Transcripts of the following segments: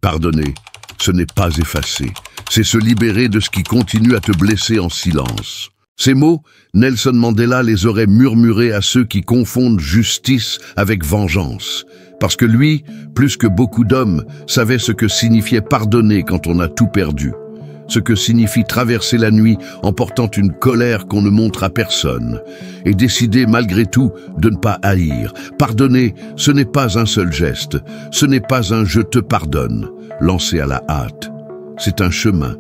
Pardonner, ce n'est pas effacer, c'est se libérer de ce qui continue à te blesser en silence. Ces mots, Nelson Mandela les aurait murmurés à ceux qui confondent justice avec vengeance. Parce que lui, plus que beaucoup d'hommes, savait ce que signifiait pardonner quand on a tout perdu. Ce que signifie traverser la nuit en portant une colère qu'on ne montre à personne. Et décider malgré tout de ne pas haïr. Pardonner, ce n'est pas un seul geste. Ce n'est pas un « je te pardonne » lancé à la hâte. C'est un chemin,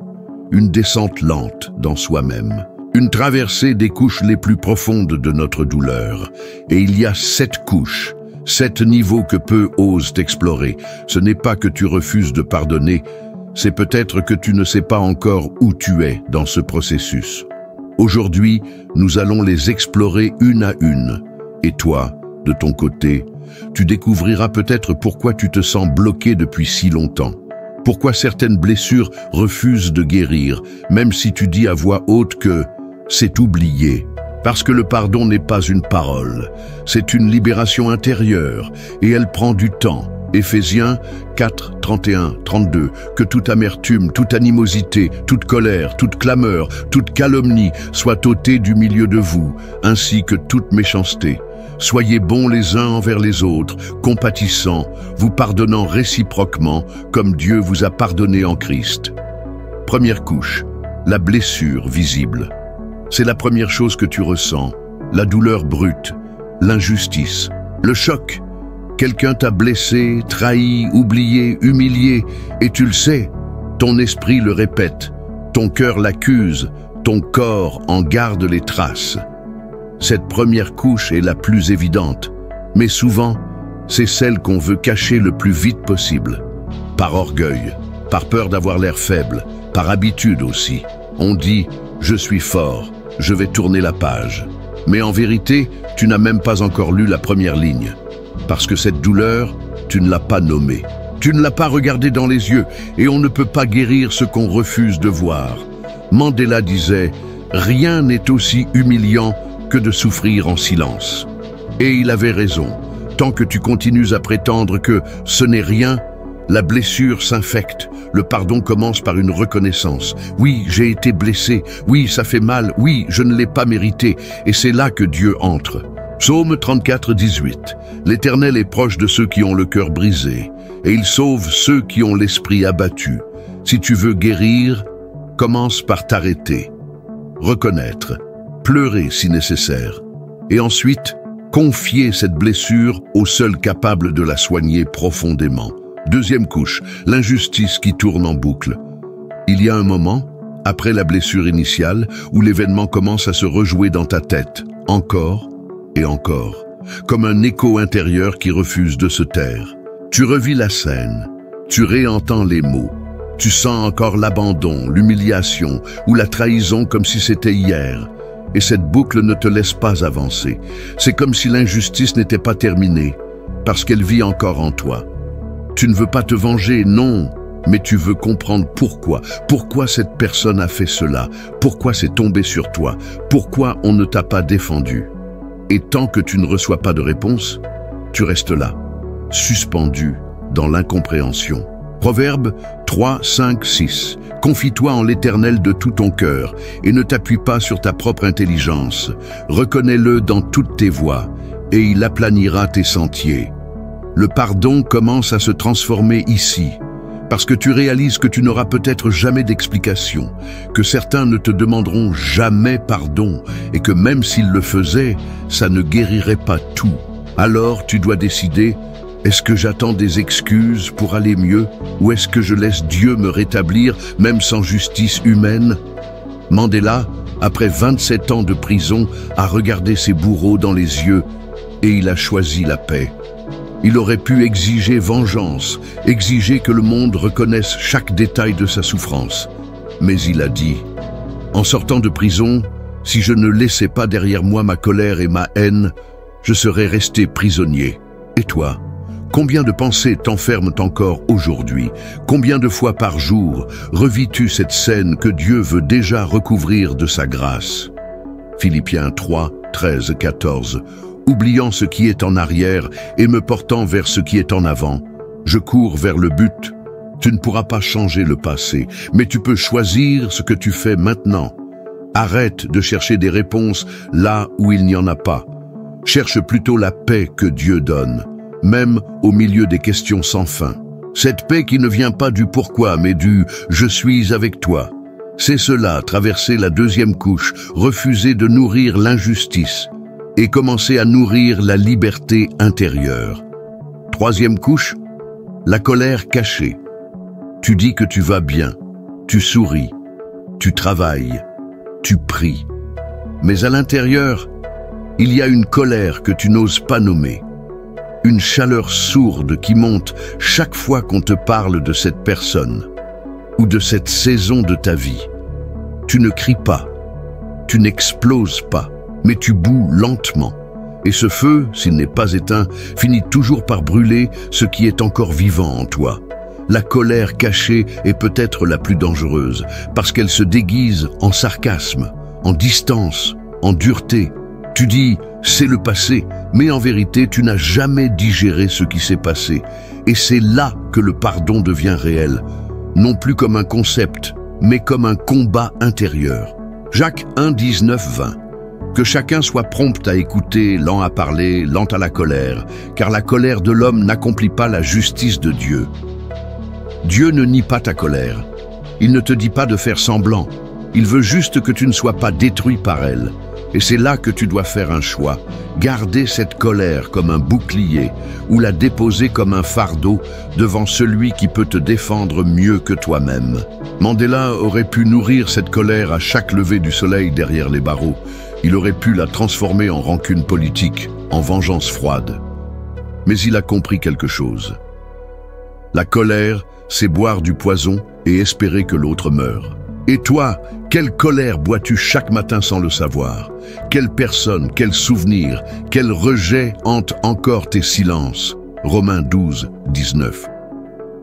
une descente lente dans soi-même. Une traversée des couches les plus profondes de notre douleur. Et il y a 7 couches, 7 niveaux que peu osent explorer. Ce n'est pas que tu refuses de pardonner, c'est peut-être que tu ne sais pas encore où tu es dans ce processus. Aujourd'hui, nous allons les explorer une à une. Et toi, de ton côté, tu découvriras peut-être pourquoi tu te sens bloqué depuis si longtemps. Pourquoi certaines blessures refusent de guérir, même si tu dis à voix haute que c'est oublié. Parce que le pardon n'est pas une parole, c'est une libération intérieure et elle prend du temps. Éphésiens 4, 31, 32, que toute amertume, toute animosité, toute colère, toute clameur, toute calomnie soit ôtée du milieu de vous, ainsi que toute méchanceté. Soyez bons les uns envers les autres, compatissants, vous pardonnant réciproquement, comme Dieu vous a pardonné en Christ. Première couche, la blessure visible. C'est la première chose que tu ressens, la douleur brute, l'injustice, le choc. Quelqu'un t'a blessé, trahi, oublié, humilié, et tu le sais, ton esprit le répète, ton cœur l'accuse, ton corps en garde les traces. Cette première couche est la plus évidente, mais souvent, c'est celle qu'on veut cacher le plus vite possible. Par orgueil, par peur d'avoir l'air faible, par habitude aussi. On dit « je suis fort ». Je vais tourner la page. Mais en vérité, tu n'as même pas encore lu la première ligne. Parce que cette douleur, tu ne l'as pas nommée. Tu ne l'as pas regardée dans les yeux et on ne peut pas guérir ce qu'on refuse de voir. Mandela disait « Rien n'est aussi humiliant que de souffrir en silence ». Et il avait raison. Tant que tu continues à prétendre que ce n'est rien, la blessure s'infecte. Le pardon commence par une reconnaissance. Oui, j'ai été blessé. Oui, ça fait mal. Oui, je ne l'ai pas mérité. Et c'est là que Dieu entre. Psaume 34, 18. L'Éternel est proche de ceux qui ont le cœur brisé, et il sauve ceux qui ont l'esprit abattu. Si tu veux guérir, commence par t'arrêter, reconnaître, pleurer si nécessaire, et ensuite, confier cette blessure au seul capable de la soigner profondément. Deuxième couche, l'injustice qui tourne en boucle. Il y a un moment, après la blessure initiale, où l'événement commence à se rejouer dans ta tête, encore et encore, comme un écho intérieur qui refuse de se taire. Tu revis la scène, tu réentends les mots, tu sens encore l'abandon, l'humiliation ou la trahison comme si c'était hier. Et cette boucle ne te laisse pas avancer. C'est comme si l'injustice n'était pas terminée, parce qu'elle vit encore en toi. Tu ne veux pas te venger, non, mais tu veux comprendre pourquoi. Pourquoi cette personne a fait cela? Pourquoi c'est tombé sur toi? Pourquoi on ne t'a pas défendu? Et tant que tu ne reçois pas de réponse, tu restes là, suspendu dans l'incompréhension. Proverbe 3, 5, 6. Confie-toi en l'Éternel de tout ton cœur et ne t'appuie pas sur ta propre intelligence. Reconnais-le dans toutes tes voies et il aplanira tes sentiers. Le pardon commence à se transformer ici, parce que tu réalises que tu n'auras peut-être jamais d'explication, que certains ne te demanderont jamais pardon, et que même s'ils le faisaient, ça ne guérirait pas tout. Alors tu dois décider, est-ce que j'attends des excuses pour aller mieux, ou est-ce que je laisse Dieu me rétablir, même sans justice humaine? Mandela, après 27 ans de prison, a regardé ses bourreaux dans les yeux, et il a choisi la paix. Il aurait pu exiger vengeance, exiger que le monde reconnaisse chaque détail de sa souffrance. Mais il a dit, en sortant de prison, si je ne laissais pas derrière moi ma colère et ma haine, je serais resté prisonnier. Et toi, combien de pensées t'enferment encore aujourd'hui? Combien de fois par jour revis-tu cette scène que Dieu veut déjà recouvrir de sa grâce? Philippiens 3, 13, 14. Oubliant ce qui est en arrière et me portant vers ce qui est en avant, je cours vers le but, Tu ne pourras pas changer le passé, mais tu peux choisir ce que tu fais maintenant. Arrête de chercher des réponses là où il n'y en a pas. Cherche plutôt la paix que Dieu donne, même au milieu des questions sans fin. Cette paix qui ne vient pas du pourquoi, mais du « je suis avec toi ». C'est cela, traverser la deuxième couche, refuser de nourrir l'injustice et commencer à nourrir la liberté intérieure. Troisième couche, la colère cachée. Tu dis que tu vas bien, tu souris, tu travailles, tu pries. Mais à l'intérieur, il y a une colère que tu n'oses pas nommer. Une chaleur sourde qui monte chaque fois qu'on te parle de cette personne ou de cette saison de ta vie. Tu ne cries pas, tu n'exploses pas, mais tu boues lentement. Et ce feu, s'il n'est pas éteint, finit toujours par brûler ce qui est encore vivant en toi. La colère cachée est peut-être la plus dangereuse, parce qu'elle se déguise en sarcasme, en distance, en dureté. Tu dis « c'est le passé », mais en vérité tu n'as jamais digéré ce qui s'est passé. Et c'est là que le pardon devient réel, non plus comme un concept, mais comme un combat intérieur. Jacques 1, 19, 20. Que chacun soit prompt à écouter, lent à parler, lent à la colère, car la colère de l'homme n'accomplit pas la justice de Dieu. Dieu ne nie pas ta colère. Il ne te dit pas de faire semblant. Il veut juste que tu ne sois pas détruit par elle. Et c'est là que tu dois faire un choix. Garder cette colère comme un bouclier ou la déposer comme un fardeau devant celui qui peut te défendre mieux que toi-même. Mandela aurait pu nourrir cette colère à chaque lever du soleil derrière les barreaux. Il aurait pu la transformer en rancune politique, en vengeance froide. Mais il a compris quelque chose. La colère, c'est boire du poison et espérer que l'autre meure. Et toi, quelle colère bois-tu chaque matin sans le savoir? Quelle personne, quel souvenir, quel rejet hante encore tes silences? Romains 12, 19.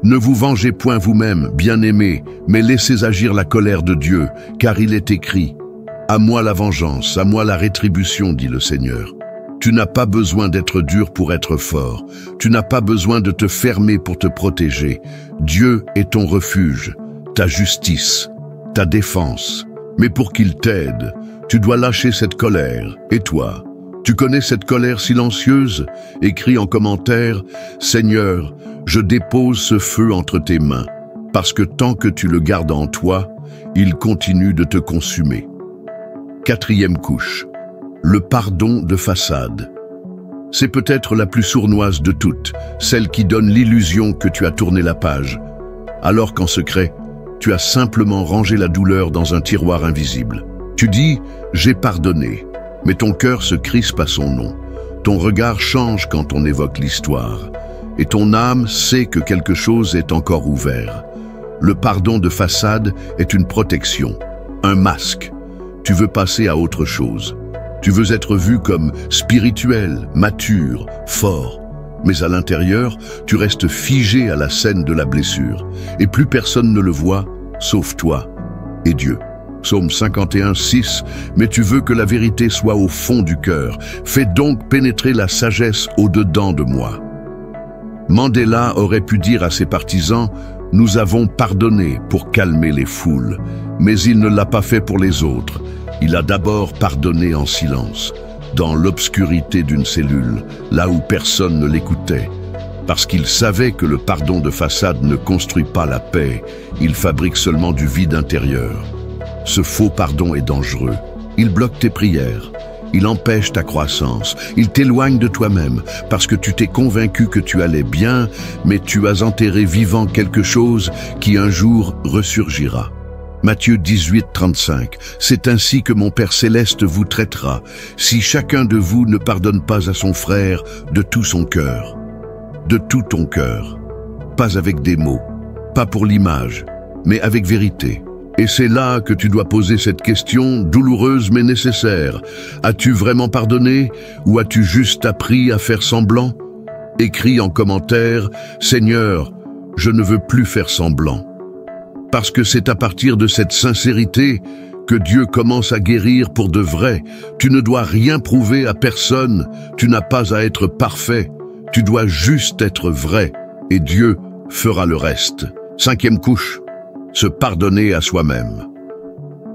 Ne vous vengez point vous-même, bien-aimés, mais laissez agir la colère de Dieu, car il est écrit « À moi la vengeance, à moi la rétribution, dit le Seigneur ». Tu n'as pas besoin d'être dur pour être fort. Tu n'as pas besoin de te fermer pour te protéger. Dieu est ton refuge, ta justice, ta défense. Mais pour qu'il t'aide, tu dois lâcher cette colère. Et toi, tu connais cette colère silencieuse? Écris en commentaire « Seigneur, je dépose ce feu entre tes mains, parce que tant que tu le gardes en toi, il continue de te consumer. » Quatrième couche, le pardon de façade. C'est peut-être la plus sournoise de toutes, celle qui donne l'illusion que tu as tourné la page, alors qu'en secret, tu as simplement rangé la douleur dans un tiroir invisible. Tu dis « j'ai pardonné », mais ton cœur se crispe à son nom. Ton regard change quand on évoque l'histoire, et ton âme sait que quelque chose est encore ouvert. Le pardon de façade est une protection, un masque. Tu veux passer à autre chose. Tu veux être vu comme spirituel, mature, fort. Mais à l'intérieur, tu restes figé à la scène de la blessure. Et plus personne ne le voit, sauf toi et Dieu. Psaume 51, 6. Mais tu veux que la vérité soit au fond du cœur. Fais donc pénétrer la sagesse au-dedans de moi. Mandela aurait pu dire à ses partisans « Nous avons pardonné pour calmer les foules ». Mais il ne l'a pas fait pour les autres. Il a d'abord pardonné en silence, dans l'obscurité d'une cellule, là où personne ne l'écoutait. Parce qu'il savait que le pardon de façade ne construit pas la paix, il fabrique seulement du vide intérieur. Ce faux pardon est dangereux. Il bloque tes prières. Il empêche ta croissance. Il t'éloigne de toi-même parce que tu t'es convaincu que tu allais bien, mais tu as enterré vivant quelque chose qui un jour ressurgira. Matthieu 18, 35. C'est ainsi que mon Père céleste vous traitera, si chacun de vous ne pardonne pas à son frère de tout son cœur. De tout ton cœur. Pas avec des mots, pas pour l'image, mais avec vérité. Et c'est là que tu dois poser cette question, douloureuse mais nécessaire. As-tu vraiment pardonné ou as-tu juste appris à faire semblant? Écris en commentaire, « Seigneur, je ne veux plus faire semblant. » Parce que c'est à partir de cette sincérité que Dieu commence à guérir pour de vrai. Tu ne dois rien prouver à personne, tu n'as pas à être parfait. Tu dois juste être vrai et Dieu fera le reste. 5e couche, se pardonner à soi-même.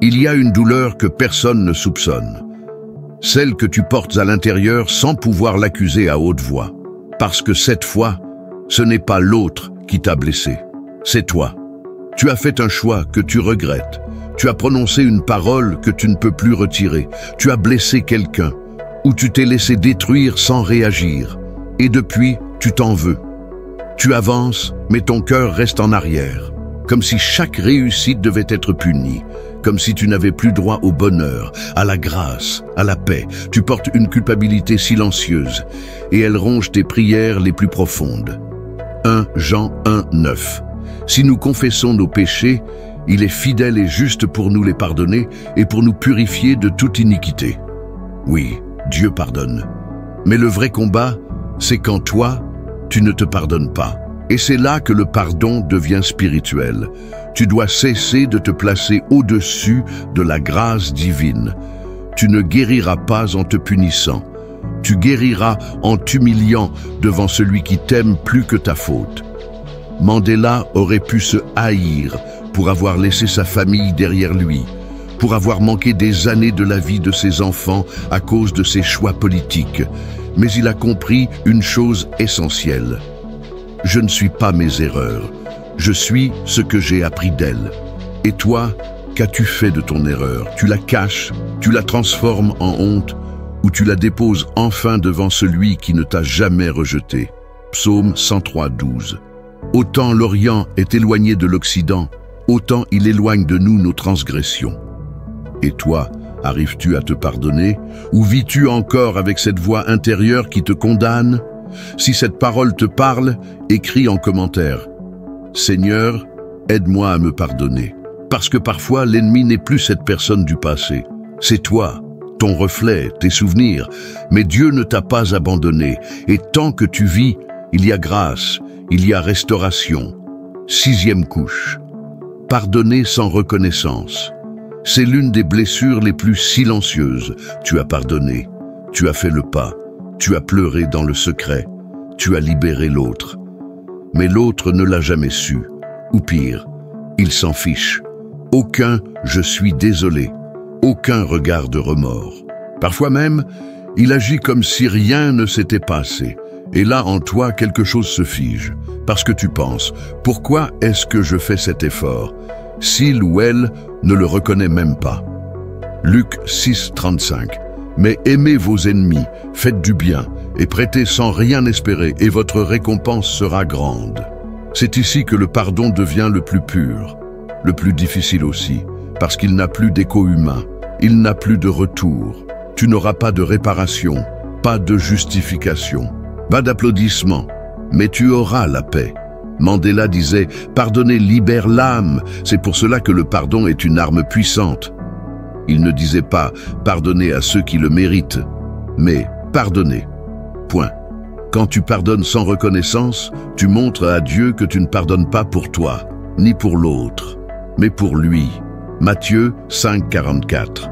Il y a une douleur que personne ne soupçonne, celle que tu portes à l'intérieur sans pouvoir l'accuser à haute voix. Parce que cette fois, ce n'est pas l'autre qui t'a blessé, c'est toi. Tu as fait un choix que tu regrettes. Tu as prononcé une parole que tu ne peux plus retirer. Tu as blessé quelqu'un, ou tu t'es laissé détruire sans réagir. Et depuis, tu t'en veux. Tu avances, mais ton cœur reste en arrière. Comme si chaque réussite devait être punie. Comme si tu n'avais plus droit au bonheur, à la grâce, à la paix. Tu portes une culpabilité silencieuse, et elle ronge tes prières les plus profondes. 1 Jean 1:9. Si nous confessons nos péchés, il est fidèle et juste pour nous les pardonner et pour nous purifier de toute iniquité. Oui, Dieu pardonne. Mais le vrai combat, c'est quand toi, tu ne te pardonnes pas. Et c'est là que le pardon devient spirituel. Tu dois cesser de te placer au-dessus de la grâce divine. Tu ne guériras pas en te punissant. Tu guériras en t'humiliant devant celui qui t'aime plus que ta faute. Mandela aurait pu se haïr pour avoir laissé sa famille derrière lui, pour avoir manqué des années de la vie de ses enfants à cause de ses choix politiques. Mais il a compris une chose essentielle. Je ne suis pas mes erreurs, je suis ce que j'ai appris d'elles. Et toi, qu'as-tu fait de ton erreur? Tu la caches, tu la transformes en honte, ou tu la déposes enfin devant celui qui ne t'a jamais rejeté. Psaume 103:12. Autant l'Orient est éloigné de l'Occident, autant il éloigne de nous nos transgressions. Et toi, arrives-tu à te pardonner? Ou vis-tu encore avec cette voix intérieure qui te condamne? Si cette parole te parle, écris en commentaire « Seigneur, aide-moi à me pardonner ». Parce que parfois, l'ennemi n'est plus cette personne du passé. C'est toi, ton reflet, tes souvenirs. Mais Dieu ne t'a pas abandonné. Et tant que tu vis, il y a grâce, il y a restauration. 6e couche. Pardonner sans reconnaissance. C'est l'une des blessures les plus silencieuses. Tu as pardonné, tu as fait le pas. Tu as pleuré dans le secret, tu as libéré l'autre. Mais l'autre ne l'a jamais su. Ou pire, il s'en fiche. Aucun « je suis désolé », aucun regard de remords. Parfois même, il agit comme si rien ne s'était passé. Et là, en toi, quelque chose se fige. Parce que tu penses, pourquoi est-ce que je fais cet effort? S'il ou elle ne le reconnaît même pas. Luc 6:35. Mais aimez vos ennemis, faites du bien, et prêtez sans rien espérer, et votre récompense sera grande. C'est ici que le pardon devient le plus pur, le plus difficile aussi, parce qu'il n'a plus d'écho humain, il n'a plus de retour. Tu n'auras pas de réparation, pas de justification, pas d'applaudissements, mais tu auras la paix. Mandela disait « Pardonner libère l'âme », c'est pour cela que le pardon est une arme puissante. Il ne disait pas « pardonner à ceux qui le méritent », mais « pardonner ». Point. Quand tu pardonnes sans reconnaissance, tu montres à Dieu que tu ne pardonnes pas pour toi, ni pour l'autre, mais pour lui. Matthieu 5:44.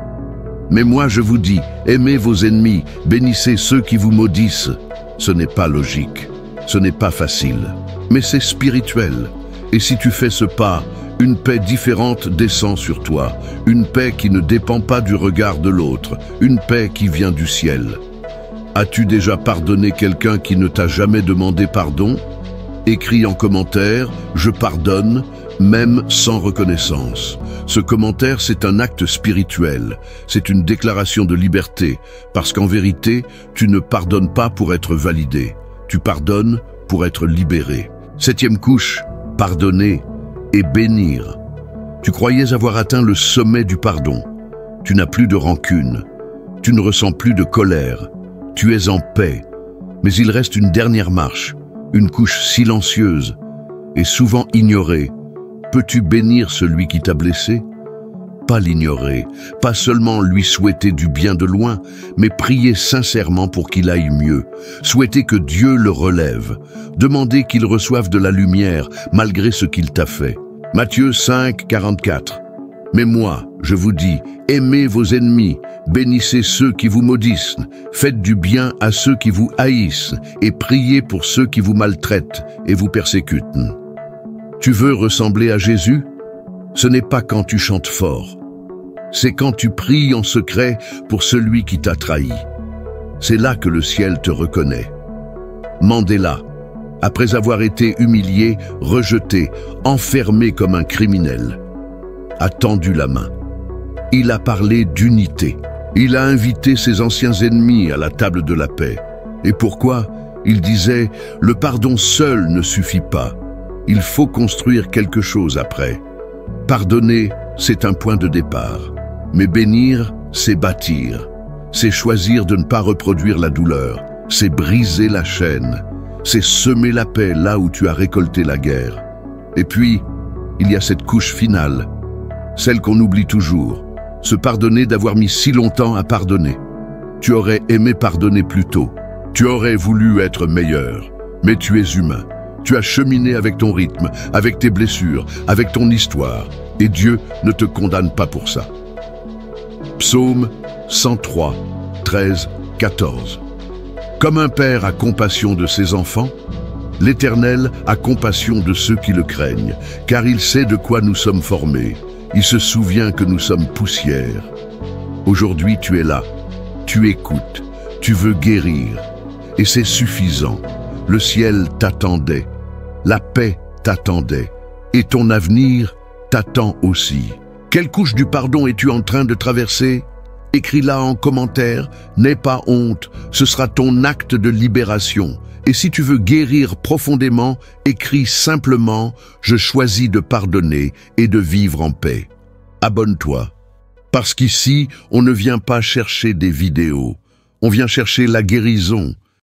Mais moi je vous dis, aimez vos ennemis, bénissez ceux qui vous maudissent. Ce n'est pas logique, ce n'est pas facile, mais c'est spirituel. Et si tu fais ce pas, une paix différente descend sur toi, une paix qui ne dépend pas du regard de l'autre, une paix qui vient du ciel. As-tu déjà pardonné quelqu'un qui ne t'a jamais demandé pardon? Écris en commentaire « Je pardonne », même sans reconnaissance. Ce commentaire, c'est un acte spirituel, c'est une déclaration de liberté, parce qu'en vérité, tu ne pardonnes pas pour être validé, tu pardonnes pour être libéré. 7e couche, pardonner et bénir. Tu croyais avoir atteint le sommet du pardon. Tu n'as plus de rancune. Tu ne ressens plus de colère. Tu es en paix. Mais il reste une dernière marche, une couche silencieuse et souvent ignorée. Peux-tu bénir celui qui t'a blessé? Pas l'ignorer, pas seulement lui souhaiter du bien de loin, mais prier sincèrement pour qu'il aille mieux. Souhaiter que Dieu le relève. Demander qu'il reçoive de la lumière malgré ce qu'il t'a fait. Matthieu 5:44. Mais moi, je vous dis, aimez vos ennemis, bénissez ceux qui vous maudissent, faites du bien à ceux qui vous haïssent, et priez pour ceux qui vous maltraitent et vous persécutent. Tu veux ressembler à Jésus? Ce n'est pas quand tu chantes fort. C'est quand tu pries en secret pour celui qui t'a trahi. C'est là que le ciel te reconnaît. Mandela, après avoir été humilié, rejeté, enfermé comme un criminel, a tendu la main. Il a parlé d'unité. Il a invité ses anciens ennemis à la table de la paix. Et pourquoi? Il disait, le pardon seul ne suffit pas. Il faut construire quelque chose après. Pardonner, c'est un point de départ. Mais bénir, c'est bâtir. C'est choisir de ne pas reproduire la douleur. C'est briser la chaîne. C'est semer la paix là où tu as récolté la guerre. Et puis, il y a cette couche finale, celle qu'on oublie toujours. Se pardonner d'avoir mis si longtemps à pardonner. Tu aurais aimé pardonner plus tôt. Tu aurais voulu être meilleur. Mais tu es humain. Tu as cheminé avec ton rythme, avec tes blessures, avec ton histoire. Et Dieu ne te condamne pas pour ça. Psaume 103, 13, 14. Comme un père a compassion de ses enfants, l'Éternel a compassion de ceux qui le craignent, car il sait de quoi nous sommes formés. Il se souvient que nous sommes poussière. Aujourd'hui, tu es là, tu écoutes, tu veux guérir. Et c'est suffisant. Le ciel t'attendait, la paix t'attendait, et ton avenir t'attend aussi. Quelle couche du pardon es-tu en train de traverser? Écris-la en commentaire, n'aie pas honte, ce sera ton acte de libération. Et si tu veux guérir profondément, écris simplement « Je choisis de pardonner et de vivre en paix ». Abonne-toi, parce qu'ici, on ne vient pas chercher des vidéos, on vient chercher la guérison.